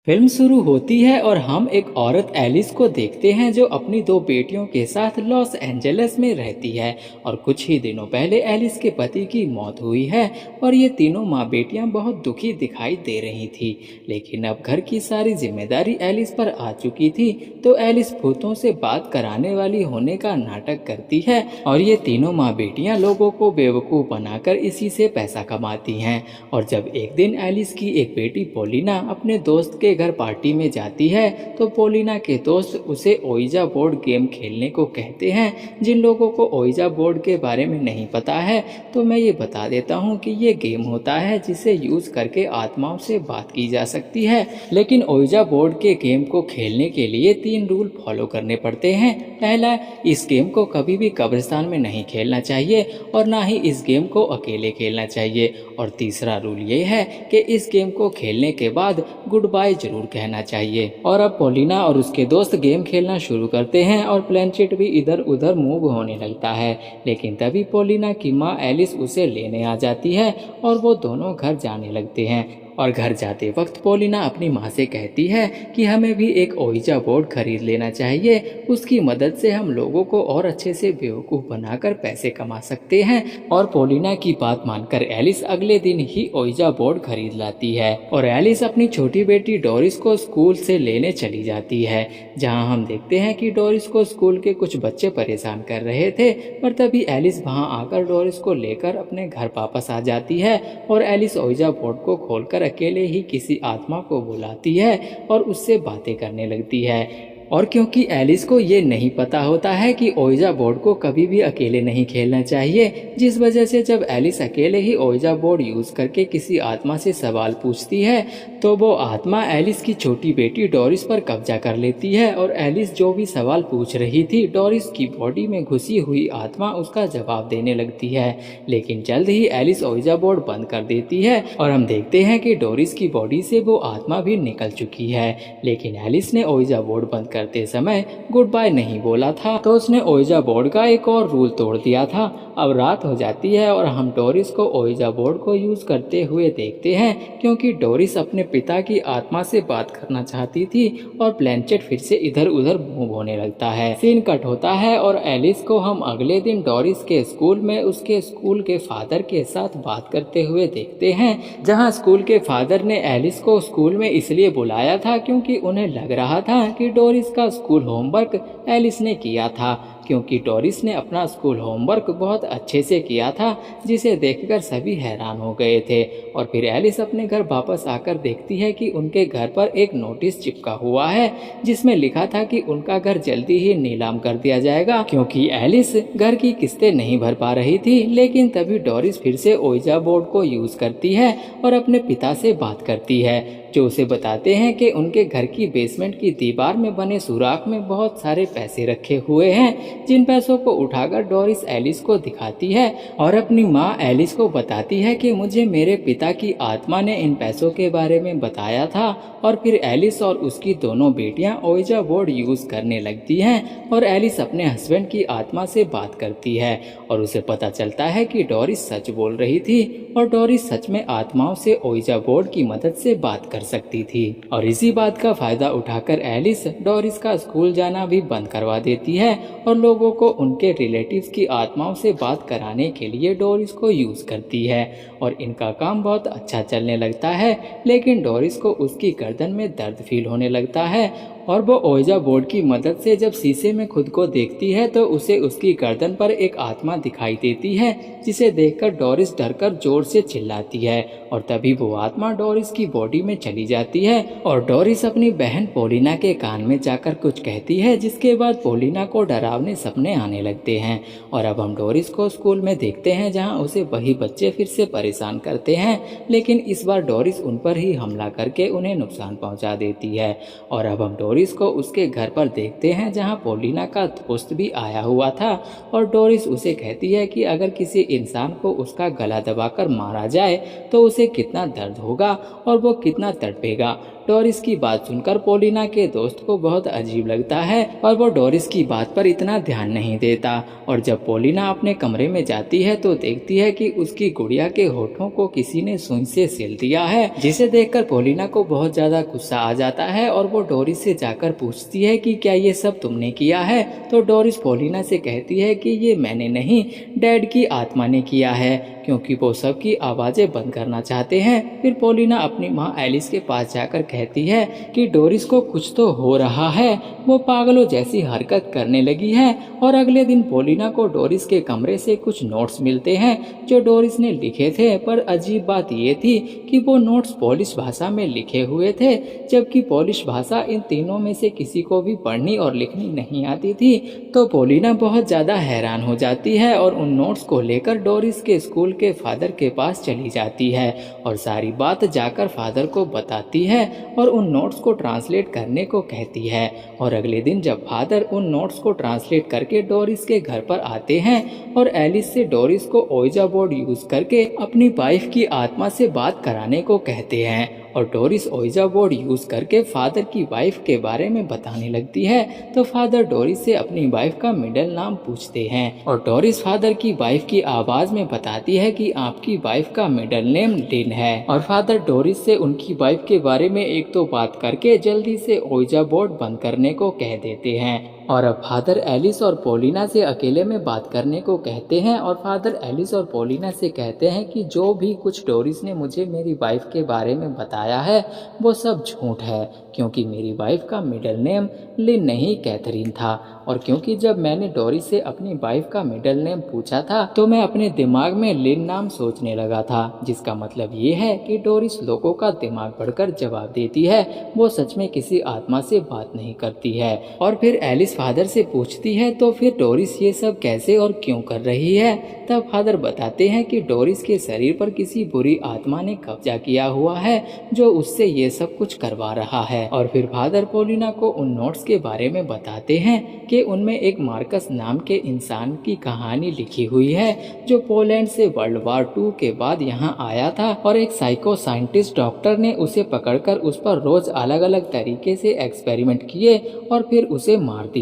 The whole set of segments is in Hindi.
फिल्म शुरू होती है और हम एक औरत एलिस को देखते हैं जो अपनी दो बेटियों के साथ लॉस एंजलिस में रहती है। और कुछ ही दिनों पहले एलिस के पति की मौत हुई है और ये तीनों माँ बेटियां बहुत दुखी दिखाई दे रही थी। लेकिन अब घर की सारी जिम्मेदारी एलिस पर आ चुकी थी, तो एलिस भूतों से बात कराने वाली होने का नाटक करती है और ये तीनों माँ बेटियां लोगों को बेवकूफ़ बनाकर इसी से पैसा कमाती हैं। और जब एक दिन एलिस की एक बेटी पोलिना अपने दोस्त के घर पार्टी में जाती है, तो पोलिना के दोस्त उसे ओइजा बोर्ड गेम खेलने को कहते हैं। जिन लोगों को ओइजा बोर्ड के बारे में नहीं पता है, तो मैं ये बता देता हूँ कि ये गेम होता है जिसे यूज करके आत्माओं से बात की जा सकती है। लेकिन ओइजा बोर्ड के गेम को खेलने के लिए 3 रूल फॉलो करने पड़ते हैं। पहला, इस गेम को कभी भी कब्रिस्तान में नहीं खेलना चाहिए और ना ही इस गेम को अकेले खेलना चाहिए। और तीसरा रूल ये है कि इस गेम को खेलने के बाद गुड बाय जरूर कहना चाहिए। और अब पोलिना और उसके दोस्त गेम खेलना शुरू करते हैं और प्लेनचेट भी इधर उधर मूव होने लगता है। लेकिन तभी पोलिना की माँ एलिस उसे लेने आ जाती है और वो दोनों घर जाने लगते हैं। और घर जाते वक्त पोलिना अपनी माँ से कहती है कि हमें भी एक ओइजा बोर्ड खरीद लेना चाहिए। उसकी मदद से हम लोगों को और अच्छे से बेवकूफ़ बनाकर पैसे कमा सकते हैं। और पोलिना की बात मानकर एलिस अगले दिन ही ओइजा बोर्ड खरीद लाती है और एलिस अपनी छोटी बेटी डोरिस को स्कूल से लेने चली जाती है, जहां हम देखते हैं कि डोरिस को स्कूल के कुछ बच्चे परेशान कर रहे थे। पर तभी एलिस वहां आकर डोरिस को लेकर अपने घर वापस आ जाती है और एलिस ओइजा बोर्ड को खोलकर अकेले ही किसी आत्मा को बुलाती है और उससे बातें करने लगती है। और क्योंकि एलिस को ये नहीं पता होता है कि ओइजा बोर्ड को कभी भी अकेले नहीं खेलना चाहिए, जिस वजह से जब एलिस अकेले ही ओइजा बोर्ड यूज करके किसी आत्मा से सवाल पूछती है, तो वो आत्मा एलिस की छोटी बेटी डोरिस पर कब्जा कर लेती है। और एलिस जो भी सवाल पूछ रही थी, डोरिस की बॉडी में घुसी हुई आत्मा उसका जवाब देने लगती है। लेकिन जल्द ही एलिस ओइजा बोर्ड बंद कर देती है और हम देखते हैं कि डोरिस की बॉडी से वो आत्मा भी निकल चुकी है। लेकिन एलिस ने ओइजा बोर्ड बंद करते समय गुड बाय नहीं बोला था, तो उसने ओइजा बोर्ड का एक और रूल तोड़ दिया था। अब रात हो जाती है और हम डोरिस को ओइजा बोर्ड को यूज करते हुए देखते हैं, क्योंकि डोरिस अपने पिता की आत्मा से बात करना चाहती थी और प्लेनचेट फिर से इधर उधर मूव होने लगता है। सीन कट होता है और एलिस को हम अगले दिन डोरिस के स्कूल में उसके स्कूल के फादर के साथ बात करते हुए देखते हैं, जहां स्कूल के फादर ने एलिस को स्कूल में इसलिए बुलाया था क्योंकि उन्हें लग रहा था कि डोरिस का स्कूल होमवर्क एलिस ने किया था, क्योंकि डोरिस ने अपना स्कूल होमवर्क बहुत अच्छे से किया था, जिसे देखकर सभी हैरान हो गए थे। और फिर एलिस अपने घर वापस आकर देखती है कि उनके घर पर एक नोटिस चिपका हुआ है, जिसमें लिखा था कि उनका घर जल्दी ही नीलाम कर दिया जाएगा, क्योंकि एलिस घर की किस्तें नहीं भर पा रही थी। लेकिन तभी डोरिस फिर से ओइजा बोर्ड को यूज करती है और अपने पिता से बात करती है, जो उसे बताते हैं कि उनके घर की बेसमेंट की दीवार में बने सुराख में बहुत सारे पैसे रखे हुए हैं, जिन पैसों को उठाकर डोरिस एलिस को दिखाती है और अपनी माँ एलिस को बताती है कि मुझे मेरे पिता की आत्मा ने इन पैसों के बारे में बताया था। और फिर एलिस और उसकी दोनों बेटियां ओइजा बोर्ड यूज करने लगती हैं और एलिस अपने हस्बैंड की आत्मा से बात करती है और उसे पता चलता है कि डोरिस सच बोल रही थी और डोरिस सच में आत्माओं से ओइजा बोर्ड की मदद से बात कर सकती थी। और इसी बात का फायदा उठाकर एलिस डोरिस का स्कूल जाना भी बंद करवा देती है और लोगों को उनके रिलेटिव्स की आत्माओं से बात कराने के लिए डोरिस को यूज करती है और इनका काम बहुत अच्छा चलने लगता है। लेकिन डोरिस को उसकी गर्दन में दर्द फील होने लगता है और वो ओइजा बोर्ड की मदद से जब शीशे में खुद को देखती है, तो उसे उसकी गर्दन पर एक आत्मा दिखाई देती है, जिसे देखकर डोरिस डरकर जोर से चिल्लाती है। और तभी वो आत्मा डोरिस की बॉडी में चली जाती है और डोरिस अपनी बहन पोलिना के कान में जाकर कुछ कहती है, जिसके बाद पोलिना को डरावने सपने आने लगते हैं। और अब हम डोरिस को स्कूल में देखते हैं, जहां उसे वही बच्चे फिर से परेशान करते हैं, लेकिन इस बार डोरिस उन पर ही हमला करके उन्हें नुकसान पहुंचा देती है। और अब हम डोरिस को उसके घर पर देखते हैं, जहां पोलिना का दोस्त भी आया हुआ था और डोरिस उसे कहती है कि अगर किसी इंसान को उसका गला दबाकर मारा जाए तो उसे कितना दर्द होगा और वो कितना तड़पेगा। डोरिस की बात सुनकर पोलिना के दोस्त को बहुत अजीब लगता है और वो डोरिस की बात पर इतना ध्यान नहीं देता। और जब पोलिना अपने कमरे में जाती है तो देखती है कि उसकी गुड़िया के होठों को किसी ने सुई से सिल दिया है, जिसे देखकर पोलिना को बहुत ज्यादा गुस्सा आ जाता है और वो डोरिस से जाकर पूछती है कि क्या ये सब तुमने किया है। तो डोरिस पोलिना से कहती है कि ये मैंने नहीं, डैड की आत्मा ने किया है, क्योंकि वो सबकी आवाजें बंद करना चाहते हैं। फिर पोलिना अपनी माँ एलिस के पास जाकर कहती है कि डोरिस को कुछ तो हो रहा है, वो पागलों जैसी हरकत करने लगी है। और अगले दिन पोलिना को डोरिस के कमरे से कुछ नोट्स मिलते हैं जो डोरिस ने लिखे थे, पर अजीब बात ये थी कि वो नोट्स पोलिश भाषा में लिखे हुए थे, जबकि पोलिश भाषा इन तीनों में से किसी को भी पढ़नी और लिखनी नहीं आती थी। तो पोलिना बहुत ज्यादा हैरान हो जाती है और उन नोट्स को लेकर डोरिस के स्कूल के फादर के पास चली जाती है और सारी बात जाकर फादर को बताती है और उन नोट्स को ट्रांसलेट करने को कहती है। और अगले दिन जब फादर उन नोट्स को ट्रांसलेट करके डोरिस के घर पर आते हैं और एलिस से डोरिस को ओइजा बोर्ड यूज करके अपनी वाइफ की आत्मा से बात कराने को कहते हैं, और डोरिस ओइजा बोर्ड यूज करके फादर की वाइफ के बारे में बताने लगती है। तो फादर डोरिस से अपनी वाइफ का मिडिल नाम पूछते हैं और डोरिस फादर की वाइफ की आवाज में बताती है कि आपकी वाइफ का मिडिल नेम लिन है। और फादर डोरिस से उनकी वाइफ के बारे में एक तो बात करके जल्दी से ओइजा बोर्ड बंद करने को कह देते हैं। और अब फादर एलिस और पोलिना से अकेले में बात करने को कहते हैं और फादर एलिस और पोलिना से कहते हैं कि जो भी कुछ डोरिस ने मुझे मेरी वाइफ के बारे में बताया है वो सब झूठ है, क्योंकि मेरी वाइफ का मिडिल नेम लिन नहीं कैथरीन था। और क्योंकि जब मैंने डोरिस से अपनी वाइफ का मिडिल नेम पूछा था तो मैं अपने दिमाग में लिन नाम सोचने लगा था, जिसका मतलब ये है कि डोरिस लोगों का दिमाग पढ़कर जवाब देती है, वो सच में किसी आत्मा से बात नहीं करती है। और फिर एलिस फादर से पूछती है तो फिर डोरिस ये सब कैसे और क्यों कर रही है। तब फादर बताते हैं कि डोरिस के शरीर पर किसी बुरी आत्मा ने कब्जा किया हुआ है जो उससे ये सब कुछ करवा रहा है। और फिर फादर पोलिना को उन नोट्स के बारे में बताते हैं कि उनमें एक मार्कस नाम के इंसान की कहानी लिखी हुई है जो पोलैंड से वर्ल्ड वार 2 के बाद यहाँ आया था और एक साइको साइंटिस्ट डॉक्टर ने उसे पकड़कर उस पर रोज अलग अलग तरीके से एक्सपेरिमेंट किए और फिर उसे मार दिया।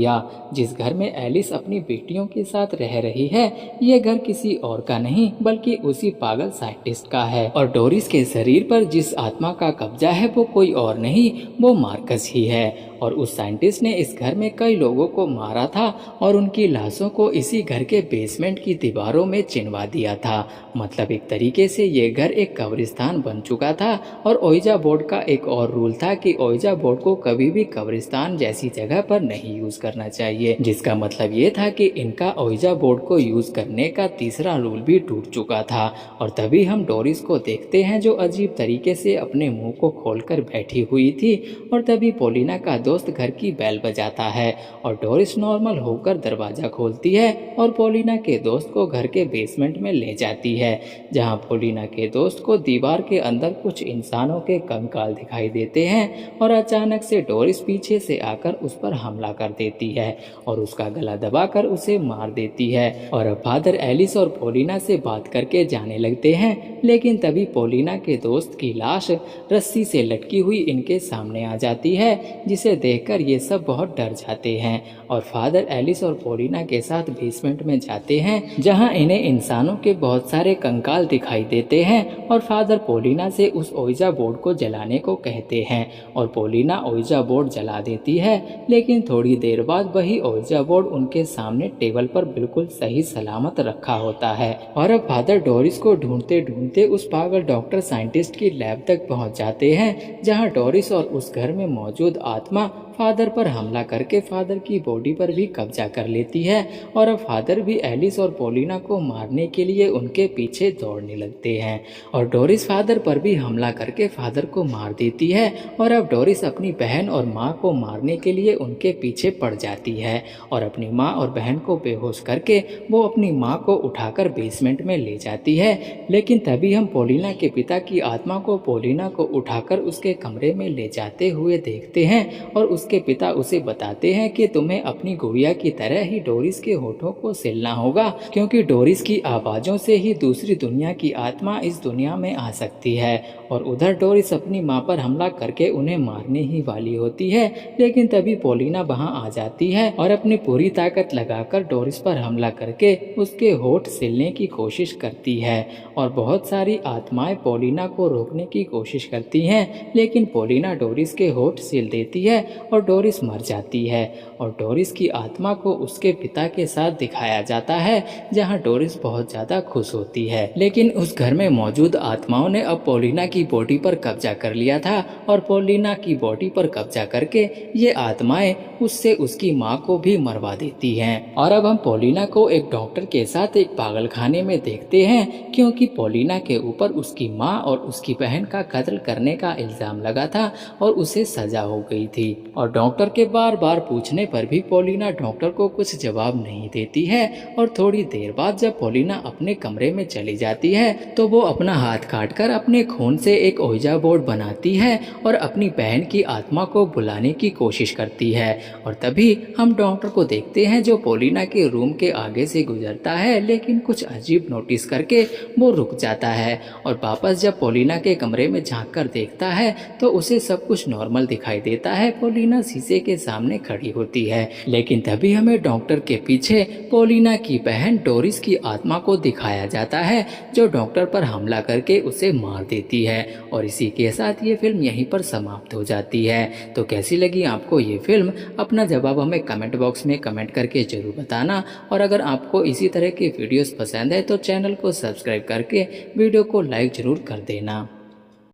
जिस घर में एलिस अपनी बेटियों के साथ रह रही है ये घर किसी और का नहीं बल्कि उसी पागल साइंटिस्ट का है। और डोरिस के शरीर पर जिस आत्मा का कब्जा है वो कोई और नहीं, वो मार्कस ही है। और उस साइंटिस्ट ने इस घर में कई लोगों को मारा था और उनकी लाशों को इसी घर के बेसमेंट की दीवारों में चिनवा दिया था। मतलब एक तरीके से ये घर एक कब्रिस्तान बन चुका था। और ओइजा बोर्ड का एक और रूल था कि ओइजा बोर्ड को कभी भी कब्रिस्तान जैसी जगह पर नहीं यूज करना चाहिए, जिसका मतलब ये था कि इनका ओइजा बोर्ड को यूज करने का तीसरा रूल भी टूट चुका था। और तभी हम डोरिस को देखते हैं जो अजीब तरीके से अपने मुंह को खोलकर बैठी हुई थी। और तभी पोलिना का दोस्त घर की बेल बजाता है और डोरिस नॉर्मल होकर दरवाजा खोलती है और पोलिना के दोस्त को घर के बेसमेंट में ले जाती है, जहां पोलिना के दोस्त को दीवार के अंदर कुछ इंसानों के कंकाल दिखाई देते हैं। और अचानक से डोरिस पीछे से आकर उस पर हमला कर देती है और उसका गला दबाकर उसे मार देती है। और अब फादर एलिस और पोलिना से बात करके जाने लगते हैं, लेकिन तभी पोलिना के दोस्त की लाश रस्सी से लटकी हुई इनके सामने आ जाती है, जिसे देखकर ये सब बहुत डर जाते हैं और फादर एलिस और पोलिना के साथ बेसमेंट में जाते हैं, जहां इन्हें इंसानों के बहुत सारे कंकाल दिखाई देते हैं। और फादर पोलिना से उस ओइजा बोर्ड को जलाने को कहते हैं और पोलिना ओइजा बोर्ड जला देती है, लेकिन थोड़ी देर बाद वही ओइजा बोर्ड उनके सामने टेबल पर बिल्कुल सही सलामत रखा होता है। और अब फादर डोरिस को ढूंढते ढूंढते उस पागल डॉक्टर साइंटिस्ट की लैब तक पहुंच जाते हैं, जहां डोरिस और उस घर में मौजूद आत्मा फादर पर हमला करके फादर की बॉडी पर भी कब्जा कर लेती है। और अब फादर भी एलिस और पोलिना को मारने के लिए उनके पीछे दौड़ने लगते हैं और डोरिस फादर पर भी हमला करके फादर को मार देती है। और अब डोरिस अपनी बहन और माँ को मारने के लिए उनके पीछे पड़ जाती है और अपनी माँ और बहन को बेहोश करके वो अपनी माँ को उठाकर बेसमेंट में ले जाती है। लेकिन तभी हम पोलिना के पिता की आत्मा को पोलिना को उठाकर उसके कमरे में ले जाते हुए देखते हैं और उसके पिता उसे बताते हैं कि तुम्हें अपनी गुड़िया की तरह ही डोरिस के होठों को सिलना होगा, क्योंकि डोरिस की आवाज़ों से ही दूसरी दुनिया की आत्मा इस दुनिया में आ सकती है। और उधर डोरिस अपनी माँ पर हमला करके उन्हें मारने ही वाली होती है, लेकिन तभी पॉलिना वहाँ आ जाती है और अपनी पूरी ताकत लगाकर डोरिस पर हमला करके उसके होठ सिलने की कोशिश करती है। और बहुत सारी आत्माएं पॉलिना को रोकने की कोशिश करती हैं, लेकिन पॉलिना डोरिस के होठ सिल देती है और डोरिस मर जाती है। और डोरिस की आत्मा को उसके पिता के साथ दिखाया जाता है, जहां डोरिस बहुत ज़्यादा खुश होती है। लेकिन उस घर में मौजूद आत्माओं ने अब पॉलिना की बॉडी पर कब्जा कर लिया था और पॉलिना की बॉडी पर कब्जा करके ये आत्माएं उससे उसकी माँ को भी मरवा देती हैं। और अब हम पॉलिना को एक डॉक्टर के साथ एक पागलखाने में देखते हैं, क्योंकि पॉलिना के ऊपर उसकी माँ और उसकी बहन का कत्ल करने का इल्ज़ाम लगा था और उसे सजा हो गई थी। और डॉक्टर के बार बार पूछने पर भी पॉलिना डॉक्टर को कुछ जवाब नहीं देती है। और थोड़ी देर बाद जब पॉलिना अपने कमरे में चली जाती है तो वो अपना हाथ काटकर अपने खून से एक ओइजा बोर्ड बनाती है और अपनी बहन की आत्मा को बुलाने की कोशिश करती है। और तभी हम डॉक्टर को देखते हैं जो पॉलिना के रूम के आगे से गुजरता है, लेकिन कुछ अजीब नोटिस करके वो रुक जाता है। और वापस जब पॉलिना के कमरे में झांक कर देखता है तो उसे सब कुछ नॉर्मल दिखाई देता है। पॉलिना शीशे के सामने खड़ी होती है, लेकिन तभी हमें डॉक्टर के पीछे पॉलिना की बहन डोरिस की आत्मा को दिखाया जाता है, जो डॉक्टर पर हमला करके उसे मार देती है। और इसी के साथ ये फिल्म यहीं पर समाप्त हो जाती है। तो कैसी लगी आपको ये फिल्म? अपना जवाब हमें कमेंट बॉक्स में कमेंट करके जरूर बताना। और अगर आपको इसी तरह की वीडियोस पसंद है तो चैनल को सब्सक्राइब करके वीडियो को लाइक जरूर कर देना।